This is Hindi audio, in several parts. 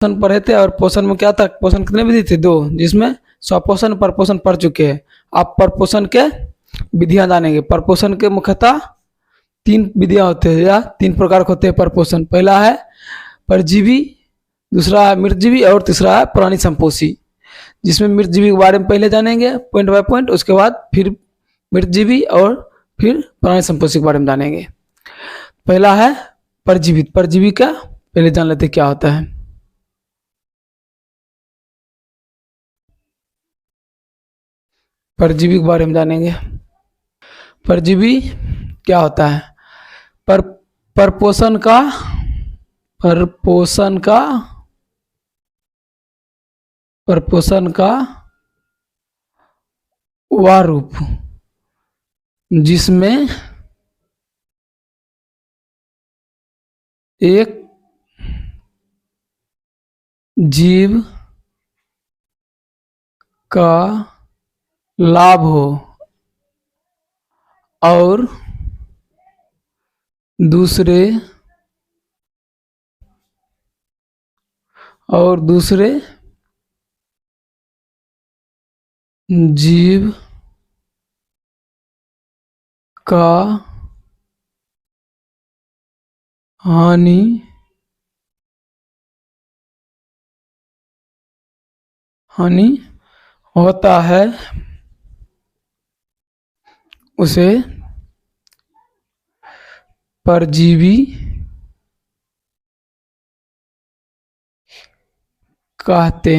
पोषण पढ़े थे और पोषण में क्या था, पोषण कितने विधि थे? दो, जिसमें स्वपोषण परपोषण पढ़ चुके हैं। आप परपोषण के विधियां जानेंगे। परपोषण के मुख्यतः तीन विधियां होते हैं या तीन प्रकार के होते हैं परपोषण। पहला है परजीवी, दूसरा है मृतजीवी और तीसरा है प्राणी संपोषी। जिसमें मृतजीवी के बारे में पहले जानेंगे पॉइंट बाय पॉइंट, उसके बाद फिर मृतजीवी और फिर प्राणी संपोषी के बारे में जानेंगे। पहला है परजीवी। परजीवी का पहले जान लेते क्या होता है। परजीवी के बारे में जानेंगे। परजीवी क्या होता है? पर परपोषण का परपोषण का परपोषण का वह रूप जिसमें एक जीव का लाभ हो और दूसरे जीव का हानि होता है, उसे परजीवी कहते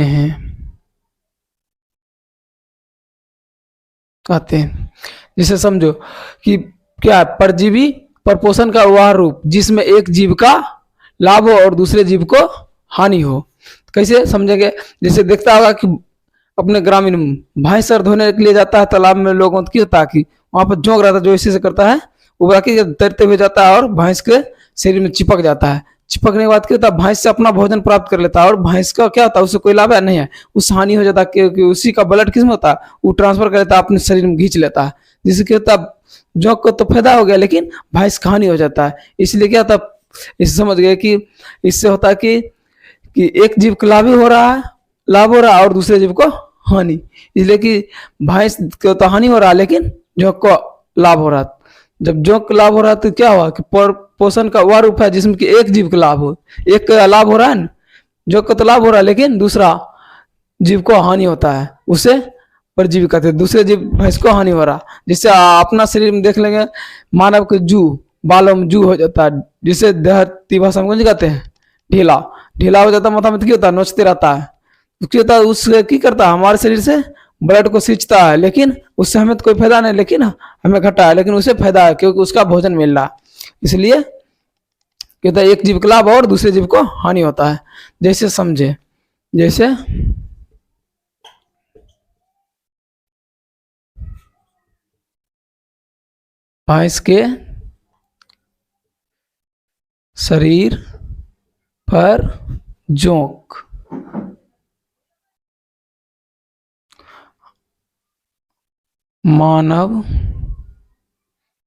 हैं। जिसे समझो कि क्या परजीवी परपोषण का वह रूप जिसमें एक जीव का लाभ हो और दूसरे जीव को हानि हो। कैसे समझेंगे? जैसे देखता होगा कि अपने ग्रामीण भैंस सर धोने के लिए जाता है तालाब में, लोगों की होता है कि वहां पर जोंक रहता है, जो इसी से करता है वो बाकी तैरते हुए जाता है और भैंस के शरीर में चिपक जाता है। चिपकने के बाद क्या होता है, भैंस से अपना भोजन प्राप्त कर लेता है और भैंस का क्या होता है, उससे कोई लाभ है नहीं है, उस हानि हो जाता है क्योंकि उसी का ब्लड किसमें होता है, वो ट्रांसफर कर लेता है, अपने शरीर में खींच लेता है। जिससे क्या होता है, जोंक को तो फायदा हो गया लेकिन भैंस का हानि हो जाता है। इसलिए क्या होता है, इसे समझ गए कि इससे होता है कि एक जीव का लाभ हो रहा है और दूसरे जीव को हानि। इसलिए कि भैंस को तो हानि हो रहा है लेकिन जोंक को लाभ हो रहा है। जब जोंक को लाभ हो रहा है तो क्या हुआ कि पोषण का वह रूप है जिसमें कि एक जीव का लाभ हो, एक का लाभ हो रहा है, जोंक को तो लाभ हो रहा है लेकिन दूसरा जीव को हानि होता है, उसे परजीवी कहते हैं। दूसरे जीव भैंस को हानि हो रहा, जिससे अपना शरीर में देख लेंगे मानव के जू बालों में जू हो जाता है, जिसे देहाती भाषा में कहते हैं ढीला ढीला हो जाता है, माथा में क्या होता है, नोचते रहता है। क्या होता है, उससे क्या करता है, हमारे शरीर से ब्लड को सींचता है लेकिन उससे हमें तो कोई फायदा नहीं, लेकिन हमें घटा है, लेकिन उसे फायदा है क्योंकि उसका भोजन मिल रहा। इसलिए कहता है एक जीव का लाभ और दूसरे जीव को हानि होता है। जैसे समझे, जैसे भैंस के शरीर पर जोंक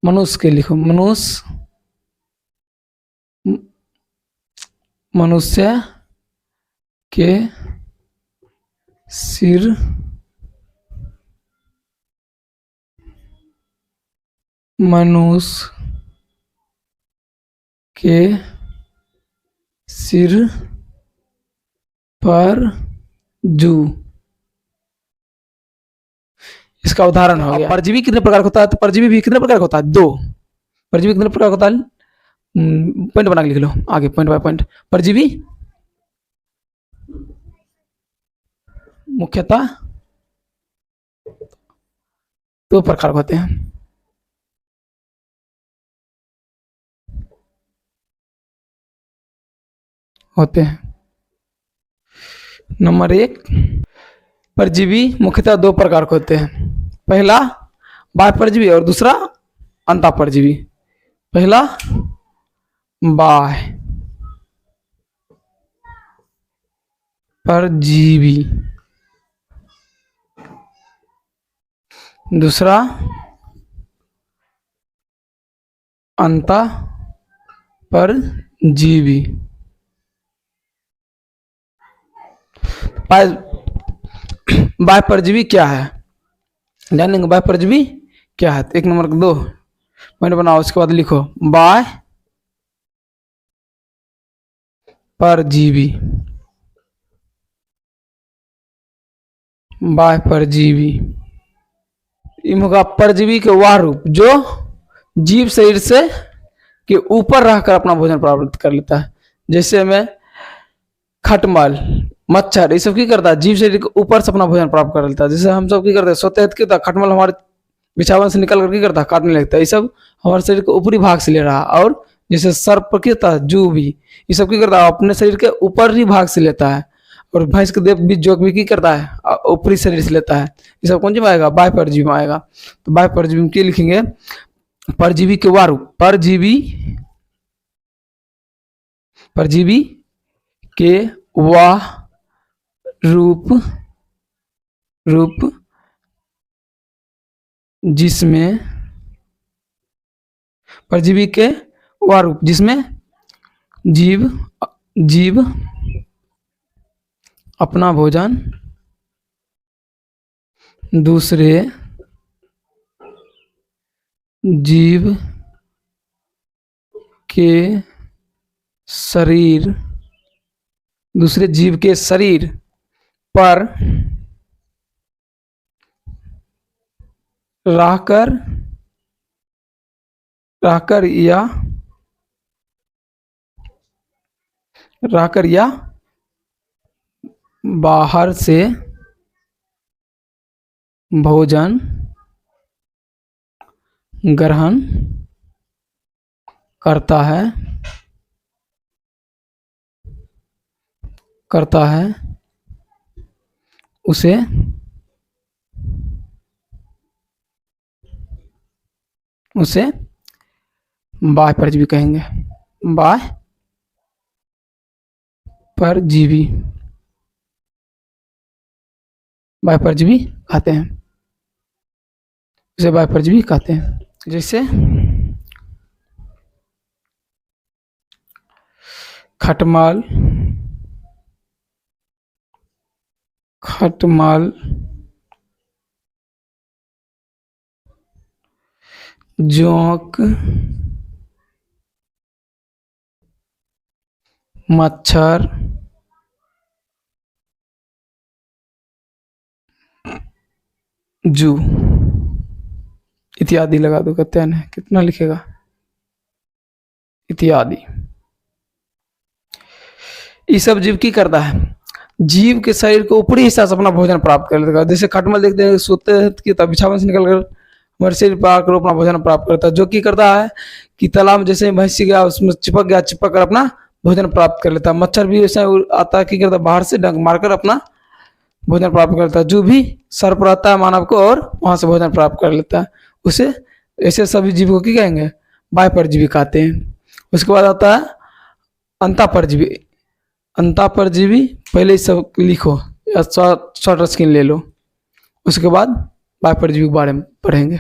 मनुष्य के लिखो, मनुष्य के सिर मनुष्य के सिर पर जू, इसका उदाहरण हो गया। परजीवी कितने प्रकार का होता है? तो परजीवी भी कितने प्रकार का होता है? दो। परजीवी कितने प्रकार का होता है? पॉइंट बना के लिख लो आगे, पॉइंट बाय पॉइंट। परजीवी मुख्यतः दो प्रकार के होते हैं। नंबर एक, परजीवी मुख्यतः दो प्रकार के होते हैं। पहला बाह्य परजीवी और दूसरा अंतः परजीवी। पहला बाह्य परजीवी, दूसरा अंतः परजीवी। बाह्य परजीवी क्या है, जानेंगे बाह्य परजीवी क्या है। तो 1 नंबर 2 पॉइंट बनाओ, उसके बाद लिखो बाह्य परजीवी। बाह्य परजीवी होगा परजीवी के वह रूप जो जीव शरीर से के ऊपर रहकर अपना भोजन प्राप्त कर लेता है। जैसे में खटमल, मच्छर, ये सब की करता है, जीव शरीर के ऊपर से अपना भोजन प्राप्त कर लेता है। जैसे हम सब की करते हैं, सोते हैं क्या होता है, खटमल हमारे बिछावन से निकल कर की करता है, काटने लगता है। ये सब हमारे शरीर के ऊपरी भाग से ले रहा है। और जैसे सर्प की होता है, जू भी, ये सब की करता है, अपने शरीर के ऊपर ही भाग से लेता है। और भैंस के देह भी जोक भी की करता है, ऊपरी शरीर से लेता है। ये सब कौन सी में आएगा, बाह्य परजीवी में आएगा। तो बाह्य परजीवी में क्या लिखेंगे, परजीवी के वारू, परजीवी परजीवी के वाह रूप जिसमें परजीवी के वह रूप जिसमें जीव जीव अपना भोजन दूसरे जीव के शरीर पर रहकर या बाहर से भोजन ग्रहण करता है उसे बाह्य परजीवी कहेंगे। बाह्य परजीवी कहते हैं, इसे बाह्य परजीवी कहते हैं। जैसे खटमल जोंक, मच्छर, जू इत्यादि लगा दो, कहते हैं कितना लिखेगा, इत्यादि। ये सब जीव की करता है, जीव के शरीर के ऊपरी हिस्सा से अपना भोजन प्राप्त कर लेता है। जैसे खटमल देखते हैं, सोते हैं कि तब बिछावन से निकल कर हमारे शरीर पर आकर अपना भोजन प्राप्त करता है। जो की करता है कि तालाब में जैसे भैंसी गया, उसमें चिपक कर अपना भोजन प्राप्त कर लेता है। मच्छर भी ऐसा आता है, की करता है, बाहर से डंक मारकर अपना भोजन प्राप्त करता है। जो भी सर्प रहता है मानव को, और वहां से भोजन प्राप्त कर लेता है। उसे ऐसे सभी जीव को की कहेंगे, बाह्य परजीवी कहते हैं। उसके बाद आता है अंतःपरजीवी। अंतःपरजीवी पहले सब लिखो या शॉर्ट स्क्रीन ले लो, उसके बाद बाह्य परजीवी के बारे में पढ़ेंगे।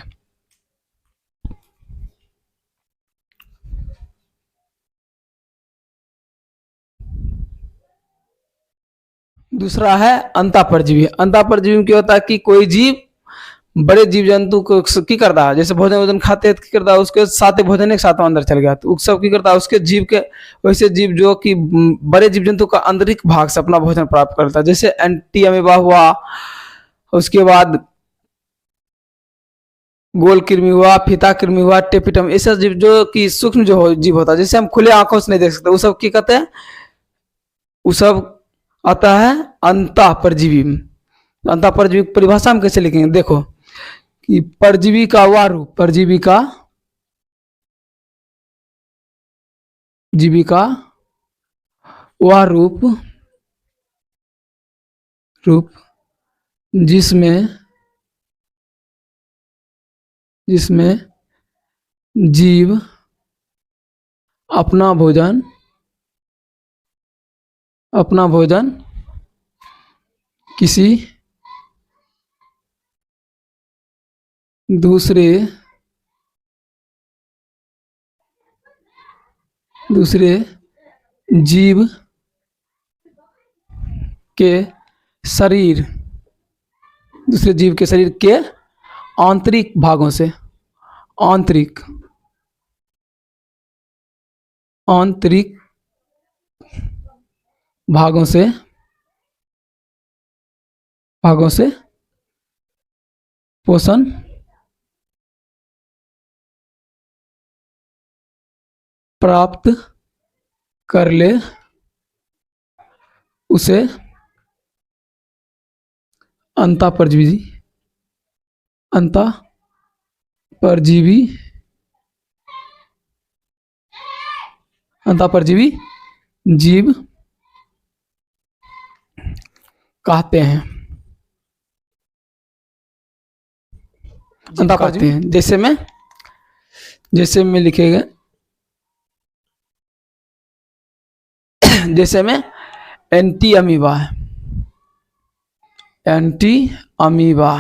दूसरा है अंतःपरजीवी। अंतःपरजीवी में क्या होता है कि कोई जीव बड़े जीव जंतु को की करता है, जैसे भोजन खाते हैं, करता है उसके साथ भोजन एक साथ अंदर चल गया, तो सब की करता है उसके जीव के, वैसे जीव जो कि बड़े जीव जंतु का आंतरिक भाग से अपना भोजन प्राप्त करता है। जैसे एंटी अमीबा हुआ, उसके बाद गोल कृमि हुआ, फीता कृमि हुआ, टेपिटम, ऐसा जीव जो कि सूक्ष्म जो जीव होता है, जैसे हम खुले आंखों से नहीं देख सकते, वो सब की कहते हैं, वो सब आता है अंतःपरजीवी में। अंतःपरजीवी परिभाषा में कैसे लिखेंगे, देखो कि परजीवी का वह रूप, जीविका वह रूप जिसमें जीव अपना भोजन किसी दूसरे जीव के शरीर, दूसरे जीव के शरीर के आंतरिक भागों से, आंतरिक आंतरिक भागों से, भागों से पोषण प्राप्त कर ले, उसे अंतःपरजीवी, अंतःपरजीवी, अंतःपरजीवी जीव कहते हैं, अंतःपरजीवी हैं। जैसे में लिखेगा, जैसे में एंटी अमीबा है, एंटी अमीबा,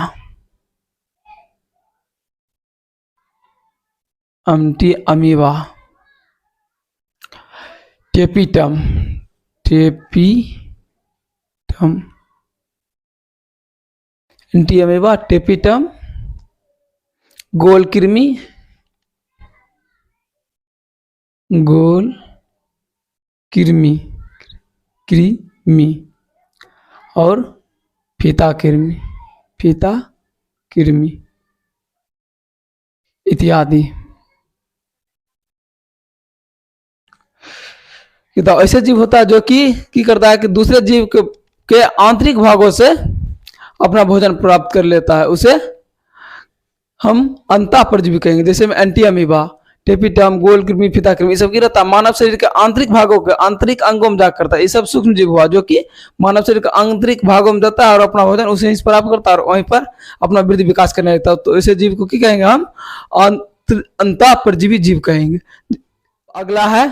एंटी अमीबा, टेपिटम, टेपिटम, एंटी अमीबा, टेपिटम, गोल कृमि, गोल कृमि, कृमि और फीता कृमि, फीता कृमि इत्यादि। तो ऐसे जीव होता है जो कि करता है कि दूसरे जीव के आंतरिक भागों से अपना भोजन प्राप्त कर लेता है, उसे हम अंतःपरजीवी कहेंगे। जैसे में एंटी अमीबा, टेपिटम, गोल कृमि, फीता कृमि, सब की रहता है मानव शरीर के आंतरिक भागों के, आंतरिक अंगों में जाकर करता है। ये सब सूक्ष्म जीव हुआ जो कि मानव शरीर के आंतरिक भागों में जाता है और अपना भोजन उसे ही प्राप्त करता है और वहीं पर अपना वृद्धि विकास करने लगता है। तो ऐसे जीव को क्या कहेंगे हम? अंतःपरजीवी जीव कहेंगे। अगला है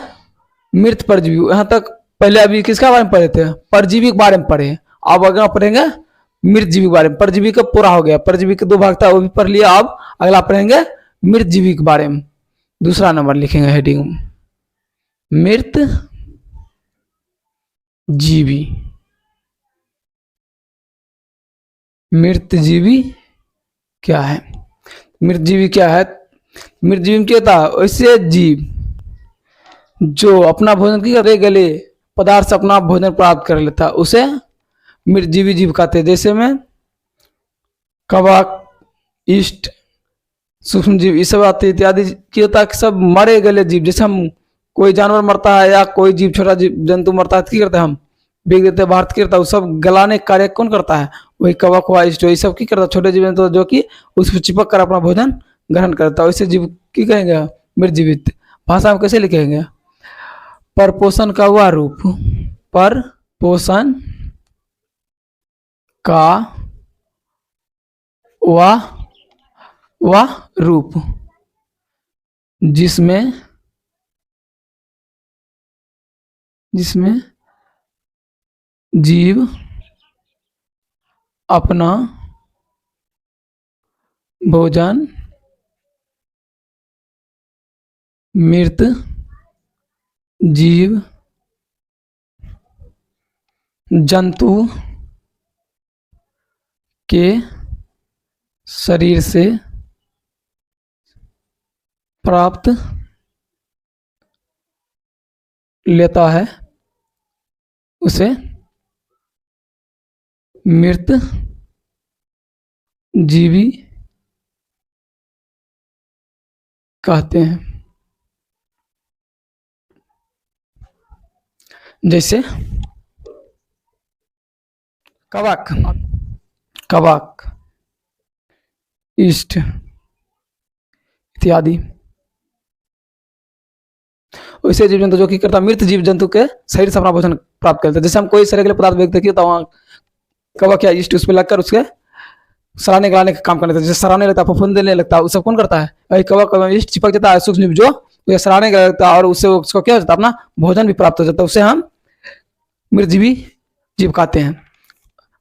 मृत परजीवी। यहाँ तक पहले अभी किसका बारे में पढ़े थे? परजीवी के बारे में पढ़े। अब अगला पढ़ेंगे मृत जीवी के बारे में। परजीवी का पूरा हो गया, परजीवी के दो भाग था वो भी पढ़ लिया। अब अगला पढ़ेंगे मृत जीवी के बारे में। दूसरा नंबर लिखेंगे हेडिंग, मृत जीवी। मृत जीवी क्या है? मृत जीवी क्या है? मृत जीवी में क्या होता है? ऐसे जीव जो अपना भोजन की करते गले पदार्थ से अपना भोजन प्राप्त कर लेता है, उसे मृत जीवी जीव कहते हैं। जैसे में कवक, ईस्ट, सूक्ष्म जीव, ये सब आते इत्यादि। क्या होता है कि सब मरे गले जीव, जैसे हम कोई जानवर मरता है या कोई जीव, छोटा जीव जंतु मरता है, तो क्या करते हैं हम? बेच देते हैं, भारत करता है। सब गलाने का कार्य कौन करता है? वही कवक हुआ, ईस्ट, ये सब की करता है, छोटे जीव जंतु जो कि उस पर चिपक कर अपना भोजन ग्रहण करता है। वैसे जीव की कहेंगे मृत जीवित। भाषा में कैसे लिखेंगे? परपोषण का वह रूप, परपोषण का वह रूप जिसमें जीव अपना भोजन मृत जीव जंतु के शरीर से प्राप्त लेता है, उसे मृत जीवी कहते हैं। जैसे कवक, कवक, ईस्ट इत्यादि। वैसे जीव जंतु जो कि करता मृत जीव जंतु के शरीर से अपना भोजन प्राप्त करते हैं। जैसे हम कोई शरीर के लिए पदार्थ देखते हैं तो वहाँ कवक या ईस्ट उस पर लगकर उसके सराहने गलाने का काम करने लगता है। जैसे सराहने लगता है, फफूंद देने लगता है, वो सब कौन करता है? वही कवक ईस्ट चिपक जाता है सूक्ष्म जीव जो सराहने लगता है और उससे उसको क्या हो जाता है? अपना भोजन भी प्राप्त हो जाता है। उसे हम मृतजीवी जीव कहते हैं।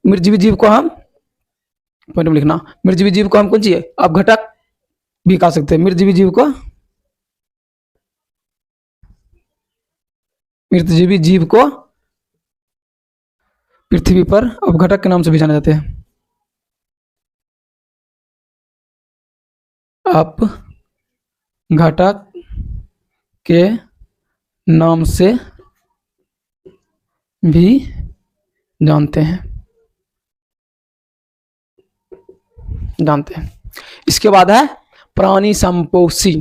मृतजीवी जीव को हम पॉइंट में लिखना, मृतजीवी जीव को हम कौन चाहिए? आप घटक भी कह सकते हैं। मृतजीवी जीव को, मृतजीवी जीव को पृथ्वी पर अपघटक के नाम से भी जाने जाते हैं। अपघटक के नाम से भी जानते हैं। इसके बाद है प्राणी संपोषी।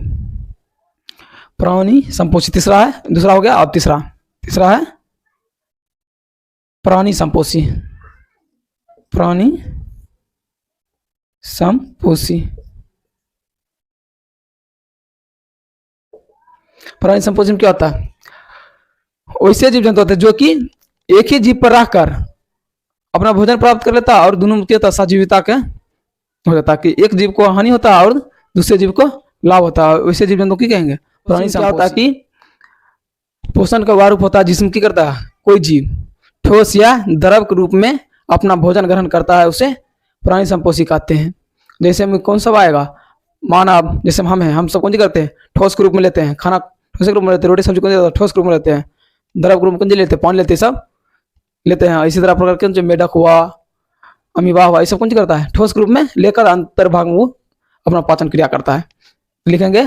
प्राणी संपोषी तीसरा है, दूसरा हो गया। अब तीसरा है प्राणी संपोषी। प्राणी संपोषी। प्राणी संपोषी में क्या होता है? वैसे जीव जंतु होते हैं जो कि एक ही जीव पर रहकर अपना भोजन प्राप्त कर लेता और दोनों के सजीविता के हो जाता कि एक जीव को हानि होता है और दूसरे जीव को लाभ होता है, वैसे जीव जंतु की कहेंगे प्राणी। क्या होता है कि पोषण का वारूप होता है जिसमें की करता है कोई जीव ठोस या द्रव के रूप में अपना भोजन ग्रहण करता है, उसे प्राणी संपोषी कहते हैं। जैसे में कौन सा आएगा? मानव, जैसे हम हैं, हम सब कौन सी करते हैं? ठोस के रूप में लेते हैं खाना, ठोस के रूप में लेते हैं। रोटी सब्जी कौन ठोस के रूप में लेते हैं। द्रव के रूप में कौन लेते हैं? पानी लेते हैं, सब लेते हैं। इसी तरह प्रकार के जो मेढक हुआ, अमीबा हुआ, ये सब कौन सी करता है? ठोस के रूप में लेकर अंतर भाग में वो अपना पाचन क्रिया करता है। लिखेंगे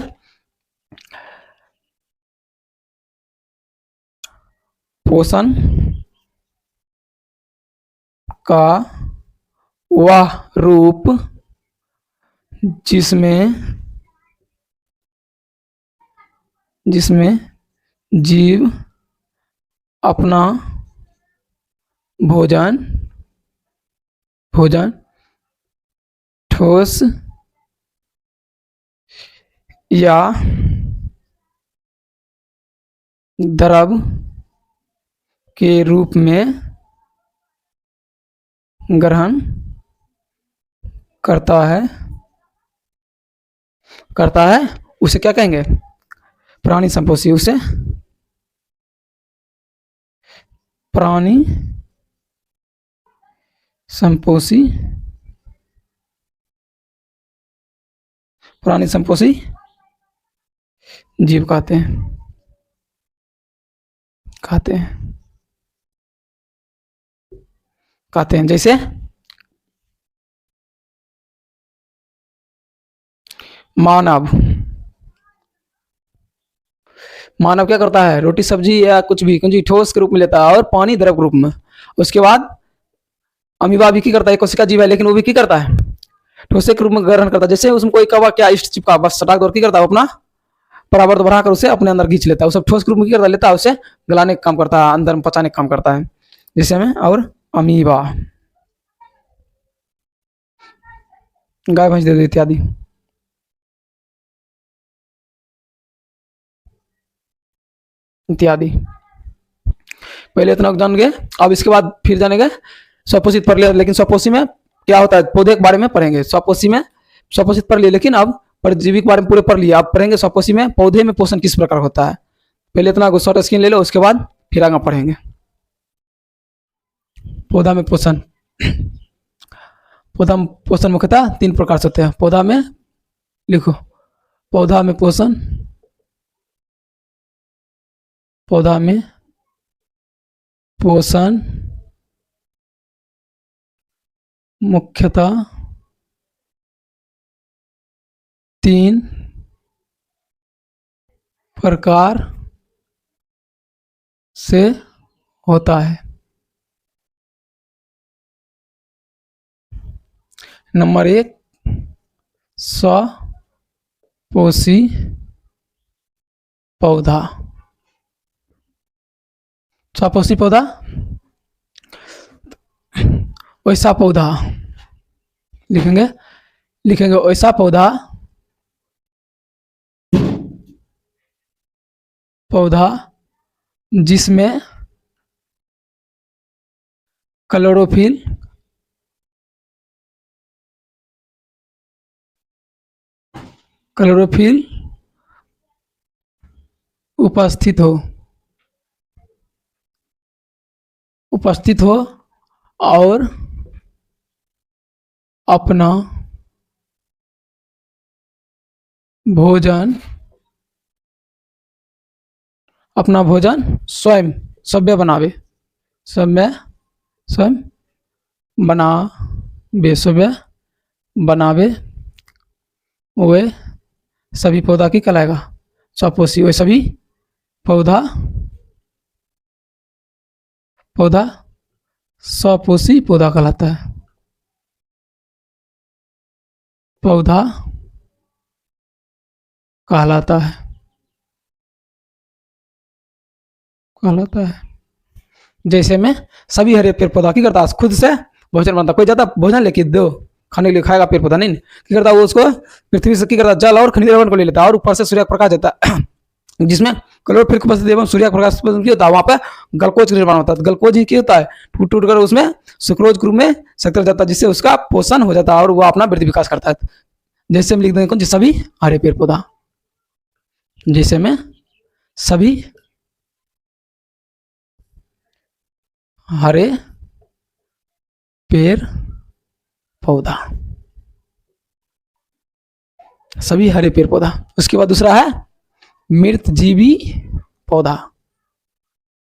पोषण का वह रूप जिसमें जीव अपना भोजन ठोस या द्रव के रूप में ग्रहण करता है उसे क्या कहेंगे? प्राणी संपोषी। उसे प्राणी संपोषी जीव कहते हैं। जैसे मानव क्या करता है? रोटी सब्जी या कुछ भी ठोस के रूप में लेता है और पानी द्रव के रूप में। उसके बाद अमीबा भी की करता है, कोशिका जीव है लेकिन वो भी की करता है ठोसे के रूप में ग्रहण करता है। जैसे उसमें कोई कवा क्या इष्ट चिपका बस सटाक दौड़ की करता है, अपना परावर्त बढ़ाकर उसे अपने अंदर खींच लेता है। वो सब ठोस के रूप में की करता लेता है, उसे गलाने का काम करता है, अंदर में पचाने का काम करता है। जैसे में और अमीबा, गाय भैंस दे इत्यादि। पहले इतना जान गए, अब इसके बाद फिर जानेंगे स्वपोषित पर ले। लेकिन स्वपोषी में क्या होता है पौधे के बारे में पढ़ेंगे। स्वपोषित पर लिए, लेकिन अब परजीवी के बारे में पूरे पढ़ लिया। अब पढ़ेंगे स्वपोषी में पौधे में पोषण किस प्रकार होता है। पहले इतना शॉर्ट स्क्रीन ले लो, उसके बाद फिर आगे पढ़ेंगे। पौधा में पोषण मुख्यतः 3 प्रकार से होते हैं। पौधा में लिखो, पौधा में पोषण मुख्यतः 3 प्रकार से होता है। नंबर 1 स्वपोषी पौधा। स्वपोषी पौधा वैसा पौधा लिखेंगे वैसा पौधा जिसमें क्लोरोफिल उपस्थित हो और अपना भोजन स्वयं सभ्य स्वयं बनावे सुबह बनावे वे सभी पौधा की कहलाएगा स्वपोषी। वे सभी पौधा पौधा स्वपोषी पौधा कहलाता है। पौधा कहलाता है कहलाता है। जैसे में सभी हरे पेड़ पौधा की करता है खुद से भोजन बनता। कोई जाता भोजन लेके दो खाने के लिए खाएगा पेड़ पौधा नहीं की करता वो उसको पृथ्वी से की करता जल और खनिज लवण को ले लेता है और ऊपर से सूर्य प्रकाश देता है जिसमें क्लोरोफिल की उपस्थिति एवं सूर्य प्रकाश की होता है वहां पर ग्लूकोज का निर्माण होता है। ग्लूकोज ही क्या होता है टूट टूट कर उसमें सुक्रोज के रूप में सक्रिय जाता है जिससे उसका पोषण हो जाता है और वह अपना वृद्धि विकास करता है। जैसे हम लिख देंगे सभी हरे पेड़ पौधा। जैसे में सभी हरे पेड़ पौधा सभी हरे पेड़ पौधा। उसके बाद दूसरा है मृत जीवी पौधा।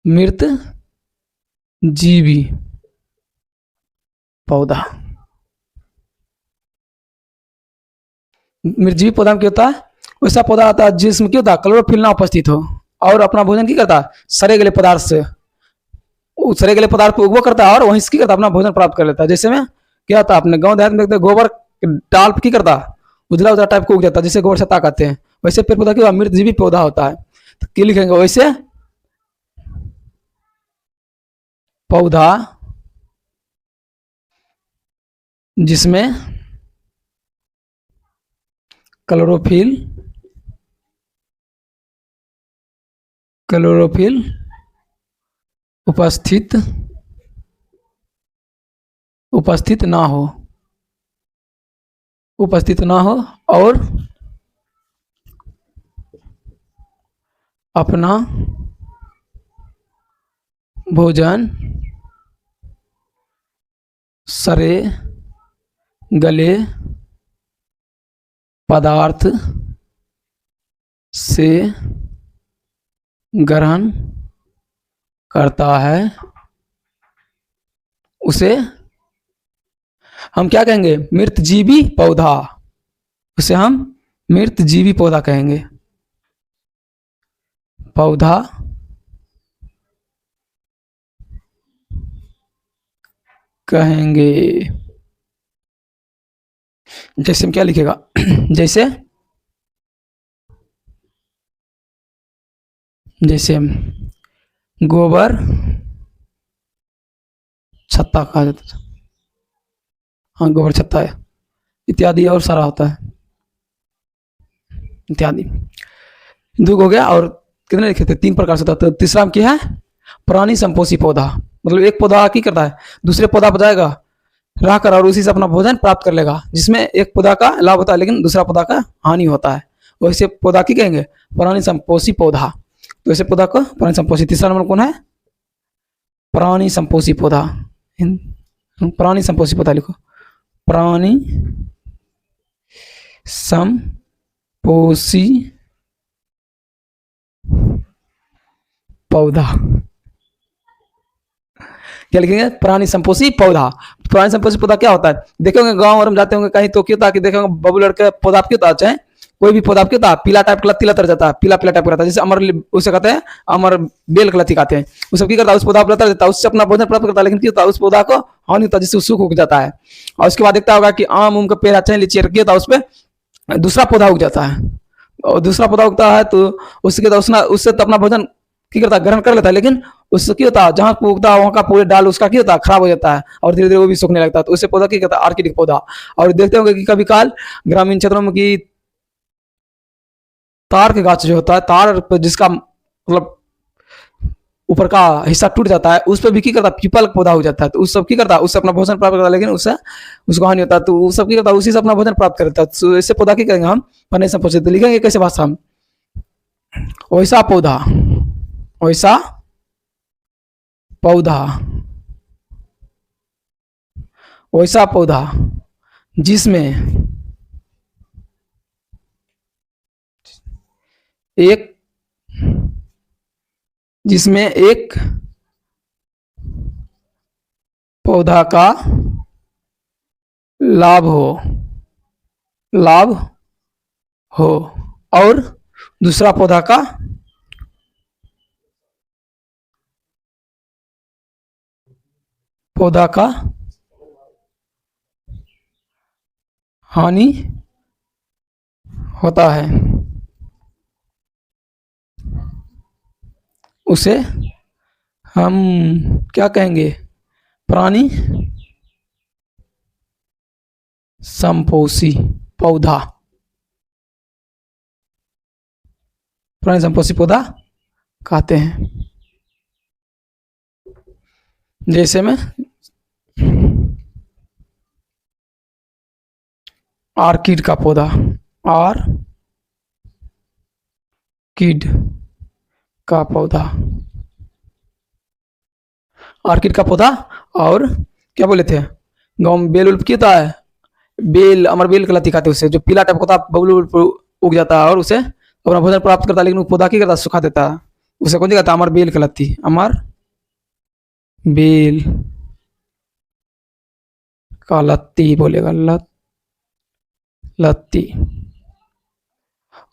मृत जीवी पौधा। मृत जीवी पौधा में क्या होता है वैसा पौधा आता है जिसमें क्या होता है क्लोरोफिल ना उपस्थित हो और अपना भोजन की करता है सड़े गले पदार्थ से सड़े गले पदार्थ को उगवा करता है और वहीं की करता अपना भोजन प्राप्त कर लेता है। जैसे में क्या होता है अपने गाँव देहात में देखते गोबर डाल की करता उजला उजला टाइप को उग जाता है जिसे गोबर छत्ता कहते हैं। वैसे पेड़ पौधा क्या मृत जीवी पौधा होता है। तो क्या लिखेंगे वैसे पौधा जिसमें क्लोरोफिल उपस्थित ना हो और अपना भोजन सड़े गले पदार्थ से ग्रहण करता है उसे हम क्या कहेंगे मृत जीवी पौधा। उसे हम मृत जीवी पौधा कहेंगे। पौधा कहेंगे। जैसे हम क्या लिखेगा जैसे हम गोबर छत्ता कहा जाता है। हाँ गोबर छत्ता है इत्यादि और सारा होता है इत्यादि। दो हो गया और कितने लिखे थे 3 प्रकार से होता है। तो तीसरा में क्या है प्राणी संपोषी पौधा। मतलब एक पौधा क्या करता है दूसरे पौधा पर जाएगा रह कर और उसी से अपना भोजन प्राप्त कर लेगा जिसमें एक पौधा का लाभ होता है लेकिन दूसरा पौधा का हानि होता है। वैसे पौधा की कहेंगे प्राणी संपोषी पौधा। तो ऐसे पौधा को प्राणी संपोषी। तीसरा नंबर कौन है प्राणी संपोषी पौधा। प्राणी संपोषी पौधा लिखो प्राणी संपोषी पौधा। क्या लिखेंगे प्राणी संपोषी पौधा। प्राणी संपोषी पौधा क्या होता है देखेंगे गांव और हम जाते होंगे कहीं तो क्या होता है कि देखेंगे बबूलर के पौधा क्यों होता है चाहे कोई भी पौधा क्यों होता है पीला टाइप का लत्ती लतर जाता है पीला पीला टाइप का रहता है जैसे अमर उसे कहते हैं अमर बेल का लत्ती कहते हैं। उस सब की करता है उस पौधा पर लतर देता है उससे अपना भोजन प्राप्त करता है लेकिन क्या होता है उस पौधा को हानि होता है जिससे सूख उग जाता है। और उसके बाद देखता होगा कि आम उम का पेड़ अच्छा लीची क्या होता है उस पर दूसरा पौधा उग जाता है और दूसरा पौधा उगता है तो उससे तो अपना भोजन क्या करता है ग्रहण कर लेता है लेकिन उससे क्या होता है जहां उगता है वहां का पूरे डाल उसका क्या होता है खराब हो जाता है और धीरे धीरे वो भी सूखने लगता है। तो उससे पौधा क्या करता है आर्किडिक पौधा। और देखते होंगे कि कभी काल ग्रामीण क्षेत्रों में की तार के गाछ जो होता है तार पर जिसका मतलब ऊपर का हिस्सा टूट जाता है उस पर भी क्या करता है पीपल का पौधा हो जाता है। तो उस सब क्या करता है उससे अपना भोजन प्राप्त करता है लेकिन उससे उसको हानि होता है। तो वो सब क्या करता है उसी से अपना भोजन प्राप्त करता है। तो ऐसे पौधा क्या करेंगे हम पन्ने से पूछे तो लिखेंगे कैसे भाषा में वैसा पौधा वैसा पौधा जिसमें एक पौधा का लाभ हो, लाभ हो, और दूसरा पौधा का पौधा का हानि होता है, उसे हम क्या कहेंगे? प्राणी संपोषी पौधा, प्राणी संपोषी पौधा कहते हैं। जैसे में आर्किड का पौधा, आर्किड का पौधा, आर्किड का पौधा। और क्या बोले थे, गाँव में बेल उल होता है, बेल अमर बेल कहलाती खाते उसे, जो पीला टाइप होता है, बबूल उग जाता है और उसे अपना भोजन प्राप्त करता है, लेकिन वो पौधा क्या करता है? सुखा देता है। उसे कौन सी कहता है? अमर बेल कहलाती, अमर बेल का लत्ती बोलेगा, लत्ती।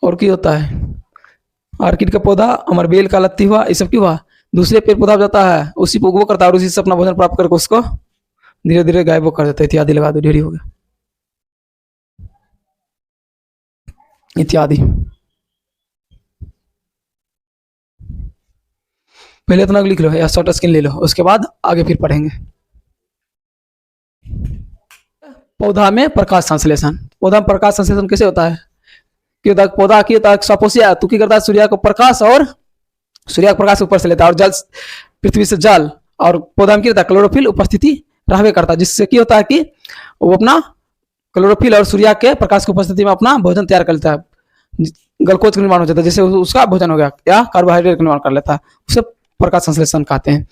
और क्या होता है? आर्किड का पौधा, अमर बेल का लत्ती हुआ, ये सब क्यों हुआ? दूसरे पेड़ पौधा जाता है, उसी को वो करता है और उसी से अपना भोजन प्राप्त करके उसको धीरे धीरे गायब कर देता है। इत्यादि लगा दो, ढेरी हो गया, इत्यादि। पहले इतना लिख लो या शॉर्ट स्क्रीन ले लो, उसके बाद आगे फिर पढ़ेंगे। पौधा में प्रकाश संश्लेषण, पौधा में प्रकाश संश्लेषण कैसे होता है? कि होता है, पौधा की होता है सपोसिया, तो क्या करता है? सूर्य को प्रकाश, और सूर्य का प्रकाश ऊपर से लेता है, और जल पृथ्वी से जल, और पौधा में क्या होता है? क्लोरोफिल उपस्थिति रहवे करता है, जिससे क्या होता है कि वो अपना क्लोरोफिल और सूर्य के प्रकाश की उपस्थिति में अपना भोजन तैयार कर लेता है, ग्लूकोज का निर्माण हो जाता है, जैसे उसका भोजन हो गया, या कार्बोहाइड्रेट का निर्माण कर लेता है, उसे प्रकाश संश्लेषण कहते हैं।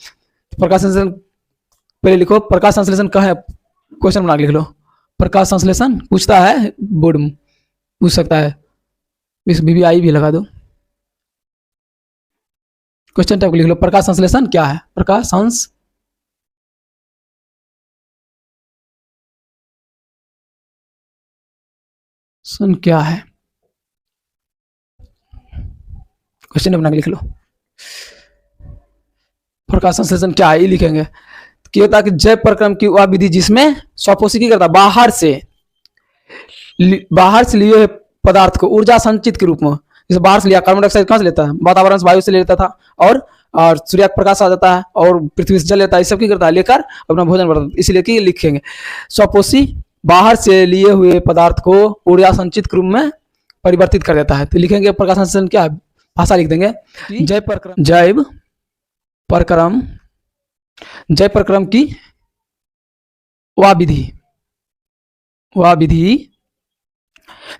प्रकाश संश्लेषण पहले लिखो, प्रकाश संश्लेषण कहाँ है? क्वेश्चन बना के लिख लो, प्रकाश संश्लेषण पूछता है, बोर्ड में पूछ सकता है, इस बीबीआई भी लगा दो, क्वेश्चन टाइप लिख लो, प्रकाश संश्लेषण क्या है? प्रकाश संश्लेषण क्या है? क्वेश्चन बना के लिख लो, प्रकाश संश्लेषण क्या है, ये लिखेंगे। क्या होता है कि जैव प्रक्रम की वह विधि जिसमें स्वपोषी करता है, बाहर से लिए हुए पदार्थ को ऊर्जा संचित के रूप में, जैसे बाहर से लिया, कार्बन डाइऑक्साइड कहां से लेता है? वातावरण से, वायु से ले लेता था, और सूर्य का प्रकाश आ जाता है, और पृथ्वी से जल लेता है, सब की करता है, लेकर अपना भोजन बढ़ता है, इसलिए कि लिखेंगे स्वपोषी बाहर से लिए हुए पदार्थ को ऊर्जा संचित के रूप में परिवर्तित कर देता है, तो लिखेंगे प्रकाश संश्लेषण क्या है? भाषा लिख देंगे, प्रक्रम जैव प्रक्रम की वह विधि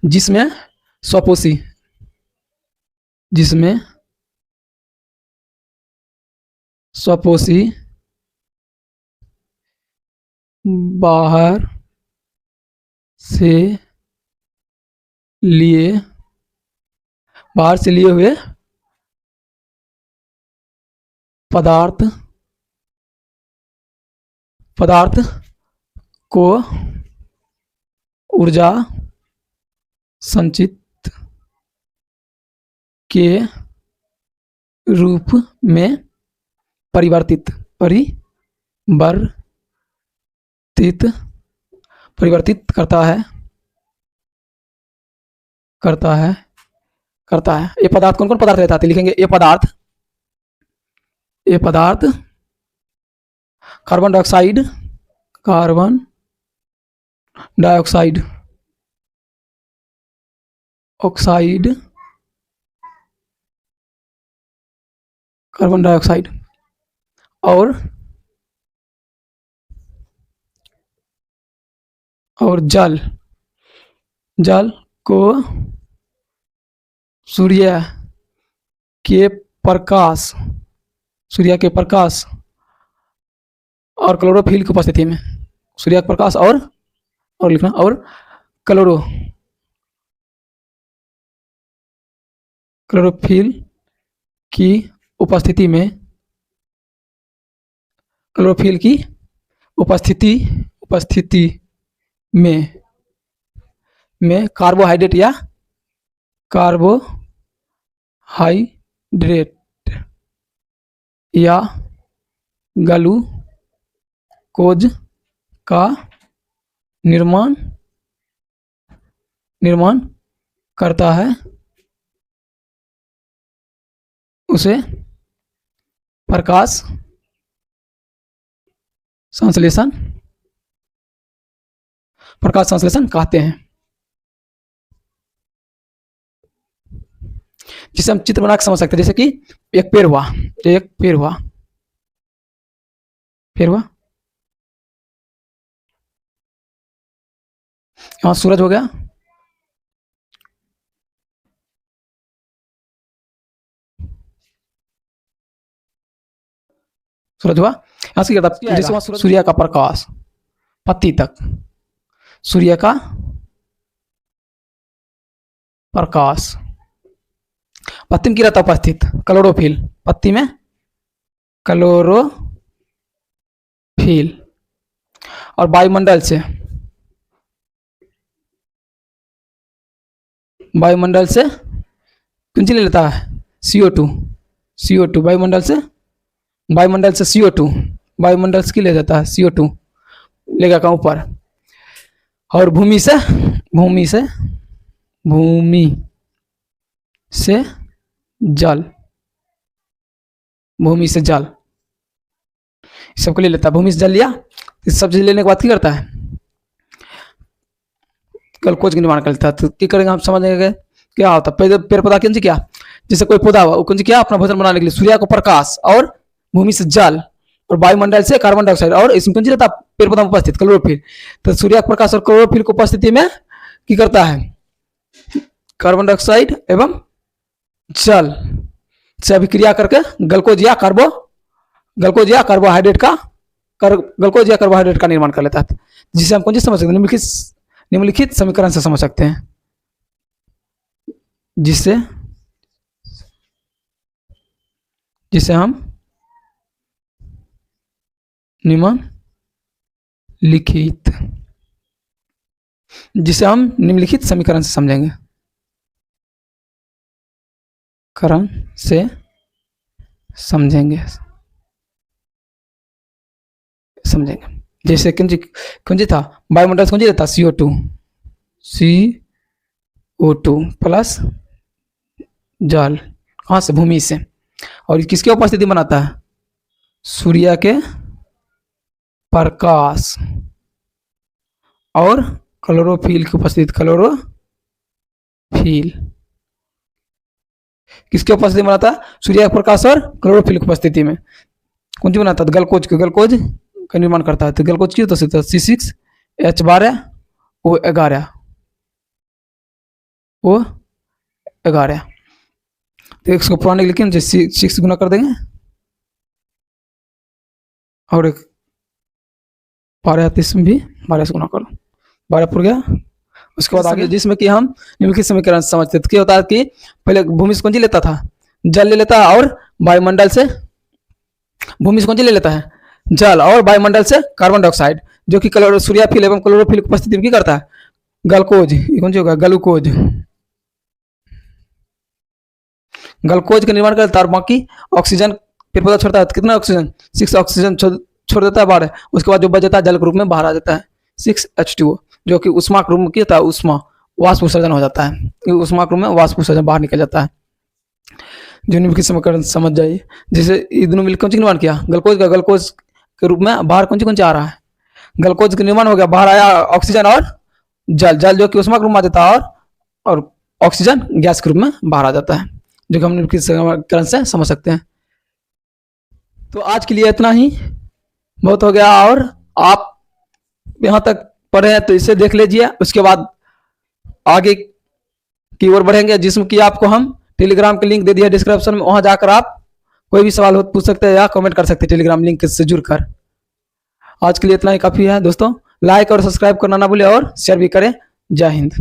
जिसमें स्वपोषी बाहर से लिए हुए पदार्थ को ऊर्जा संचित के रूप में परिवर्तित करता है। ये पदार्थ कौन कौन पदार्थ रहता है? लिखेंगे ये पदार्थ कार्बन डाइऑक्साइड, कार्बन डाइऑक्साइड और जल को सूर्य के प्रकाश और क्लोरोफिल की उपस्थिति में, सूर्य का प्रकाश और लिखना, और क्लोरोफिल की उपस्थिति में उपस्थिति में कार्बोहाइड्रेट या ग्लूकोज का निर्माण करता है, उसे प्रकाश संश्लेषण कहते हैं। जिसे हम चित्र बना के समझ सकते हैं, जैसे कि एक पेड़ हुआ, यहाँ सूरज हो गया, सूरज हुआ, यहाँ से क्या था, जैसे वहां सूर्य का प्रकाश पत्ती तक, सूर्य का प्रकाश पत्ती में क्या रहता है उपस्थित, क्लोरोफिल, पत्ती में क्लोरोफिल, और वायुमंडल से कौन सी ले लेता है, CO2, वायुमंडल से CO2, वायुमंडल से ले जाता है CO2, लेगा कहाँ ऊपर, और भूमि से जल, सबको ले लेता है, भूमि से जल लिया, इस सब चीज लेने के बाद क्या करता है, ग्लूकोज का निर्माण करता है। तो क्या करेंगे हम समझेंगे क्या होता है, पेड़ पौधा कौन सी क्या, जैसे कोई पौधा हुआ वो कौन सी क्या अपना भोजन बनाने के लिए सूर्य को प्रकाश और भूमि से जल और वायुमंडल से कार्बन डाइऑक्साइड, और इसमें कौन सी रहता है पेड़ पौधा में उपस्थित क्लोरोफिल। तो सूर्य प्रकाश और क्लोरोफिल की उपस्थिति में क्या करता है, कार्बन डाइऑक्साइड एवं जल से अभिक्रिया करके ग्लूकोज या कार्बोहाइड्रेट का निर्माण कर लेता है, जिसे हम कौन सी समझ सकते हैं, निम्नलिखित समीकरण से समझ सकते हैं, जिसे हम निम्नलिखित समीकरण से समझेंगे, जैसे कौन सी था, वायुमंडल से कौन सी रहता, CO2 प्लस जल, कहाँ से, भूमि से, और किसके उपस्थिति बनाता है, सूर्य के प्रकाश और क्लोरोफिल की उपस्थिति, किसके उपस्थिति में बनाता है, सूर्य के प्रकाश और क्लोरोफिल की उपस्थिति में कौन सी बनाता है, ग्लूकोज का निर्माण करता है। तो ग्लूकोज की तो C6H12O11, तो इसको पुराने लिखे ना, 6 गुना कर देंगे और एक 12 में भी 12 से गुना कर लो, 12 पुर गया। उसके बाद आगे जिसमें कि हम निम्नलिखित समीकरण समझते थे, क्या होता है कि पहले भूमि से कौन सी लेता था, जल ले लेता है, और वायुमंडल से भूमि से कौन सी ले लेता है, जल, और वायुमंडल से कार्बन डाइऑक्साइड, जो कि सूर्यफिल एवं क्लोरोफिल की उपस्थिति में क्या करता है, ग्लूकोज, कौन सी होगा, ग्लूकोज का निर्माण करता है, और बाकी ऑक्सीजन पेड़ पौधा छोड़ता है, कितना ऑक्सीजन, 6 ऑक्सीजन छोड़ देता है बाहर, उसके बाद जो बच जाता है जल के रूप में बाहर आ जाता है 6H2O, जो कि उष्मा के रूप में क्या होता है, वाष्प उत्सर्जन हो जाता है, उष्मा के रूप में वाष्प उत्सर्जन बाहर निकल जाता है। जो निम्नलिखित समीकरण समझ जाइए, जैसे ये दोनों मिलकर कौन सी निर्माण किया, ग्लूकोज के रूप में बाहर कौन सी आ रहा है, ग्लूकोज का निर्माण हो गया, बाहर आया ऑक्सीजन और जल जो कि उष्मा के रूप में आ जाता है, और ऑक्सीजन गैस के रूप में बाहर आ जाता है, जो कि हम निम्नलिखित समीकरण से समझ सकते हैं। तो आज के लिए इतना ही बहुत हो गया, और आप यहाँ तक पढ़े हैं तो इसे देख लीजिए, उसके बाद आगे की ओर बढ़ेंगे, जिसमें कि आपको हम टेलीग्राम के लिंक दे दिया डिस्क्रिप्शन में, वहां जाकर आप कोई भी सवाल हो पूछ सकते हैं या कमेंट कर सकते हैं टेलीग्राम लिंक से जुड़कर। आज के लिए इतना ही काफी है दोस्तों, लाइक और सब्सक्राइब करना ना भूलें और शेयर भी करें। जय हिंद।